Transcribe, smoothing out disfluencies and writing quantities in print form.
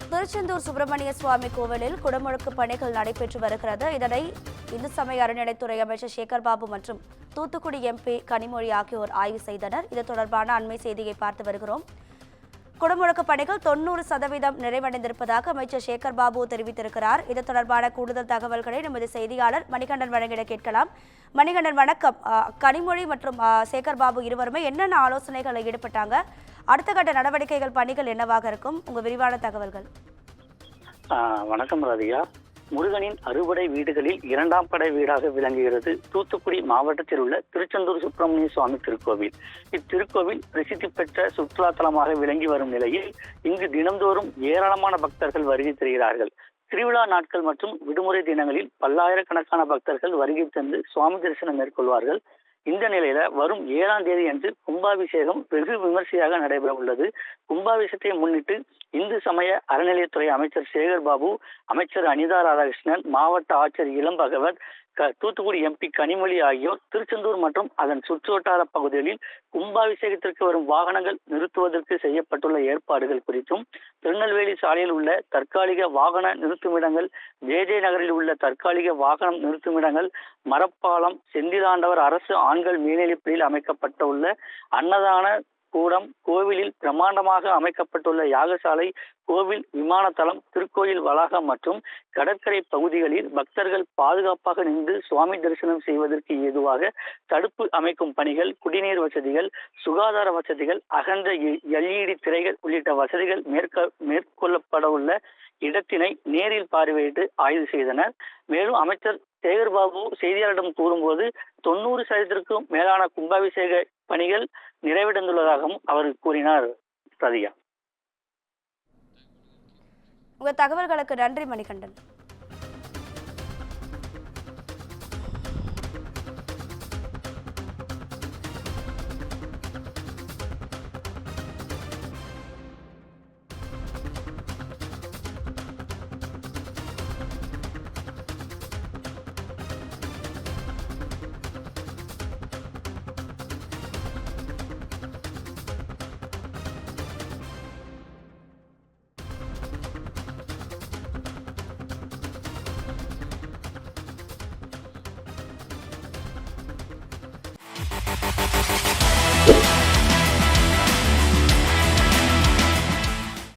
திருச்செந்தூர் சுப்பிரமணிய சுவாமி கோவிலில் குடமுழுக்கு பணிகள் நடைபெற்று வருகிறது. இதனை இந்து சமய அறநிலைத்துறை அமைச்சர் சேகர் பாபு மற்றும் தூத்துக்குடி எம்பி கனிமொழி ஆகியோர் ஆய்வு செய்தனர். இது தொடர்பான அண்மை செய்தியை பார்த்து வருகிறோம். குடமுழுக்கு பணிகள் 90% நிறைவடைந்திருப்பதாக அமைச்சர் சேகர் பாபு தெரிவித்திருக்கிறார். இது தொடர்பான கூடுதல் தகவல்களை நமது செய்தியாளர் மணிகண்டன் வழங்கிட கேட்கலாம். மணிகண்டன் வணக்கம். கனிமொழி மற்றும் சேகர் பாபு இருவருமே என்னென்ன ஆலோசனைகளை ஈடுபட்டாங்க? அடுத்த கட்ட நடவடிக்கைகள் பணிகள் என்னவாக இருக்கும்? உங்க விரிவான தகவல்கள். வணக்கம் ராதிகா. முருகனின் அறுபடை வீடுகளில் இரண்டாம் படை வீடாக விளங்குகிறது தூத்துக்குடி மாவட்டத்தில் உள்ள திருச்செந்தூர் சுப்பிரமணிய சுவாமி திருக்கோவில். இத்திருக்கோவில் பிரசித்தி பெற்ற சுற்றுலா தலமாக விளங்கி வரும் நிலையில் இங்கு தினந்தோறும் ஏராளமான பக்தர்கள் வருகை தருகிறார்கள். திருவிழா நாட்கள் மற்றும் விடுமுறை தினங்களில் பல்லாயிரக்கணக்கான பக்தர்கள் வருகை தந்து சுவாமி தரிசனம் மேற்கொள்வார்கள். இந்த நிலையில வரும் 7ஆம் தேதி அன்று கும்பாபிஷேகம் வெகு விமர்சையாக நடைபெற உள்ளது. கும்பாபிஷேகத்தை முன்னிட்டு இந்து சமய அறநிலையத்துறை அமைச்சர் சேகர் பாபு, அமைச்சர் அனிதா ராதாகிருஷ்ணன், மாவட்ட ஆட்சியர் இளம் பகவத், தூத்துக்குடி எம்பி கனிமொழி ஆகியோர் திருச்செந்தூர் மற்றும் அதன் சுற்றுவட்டார பகுதிகளில் கும்பாபிஷேகத்திற்கு வரும் வாகனங்கள் நிறுத்துவதற்கு செய்யப்பட்டுள்ள ஏற்பாடுகள் குறித்தும், திருநெல்வேலி சாலையில் உள்ள தற்காலிக வாகன நிறுத்துமிடங்கள், ஜே நகரில் உள்ள தற்காலிக வாகனம் நிறுத்துமிடங்கள், மரப்பாலம், செந்திலாண்டவர் அரசு ஆண்கள் மேல்நிலைப்பள்ளியில் அமைக்கப்பட்டுள்ள அன்னதான கூடம், கோவிலில் பிரம்மாண்டமாக அமைக்கப்பட்டுள்ள யாகசாலை, கோவில் விமானத்தளம், திருக்கோயில் வளாகம் மற்றும் கடற்கரை பகுதிகளில் பக்தர்கள் பாதுகாப்பாக நின்று சுவாமி தரிசனம் செய்வதற்கு ஏதுவாக தடுப்பு அமைக்கும் பணிகள், குடிநீர் வசதிகள், சுகாதார வசதிகள், அகன்ற LED திரைகள் உள்ளிட்ட வசதிகள் மேற்கொள்ளப்பட உள்ள இடத்தினை நேரில் பார்வையிட்டு ஆய்வு செய்தனர். மேலும் அமைச்சர் சேகர் பாபு செய்தியாளரிடம் கூறும்போது 90%க்கும் மேலான கும்பாபிஷேக பணிகள் நிறைவடைந்துள்ளதாகவும் அவர் கூறினார். பிரதியா, உங்க தகவல்களுக்கு நன்றி மணிகண்டன்.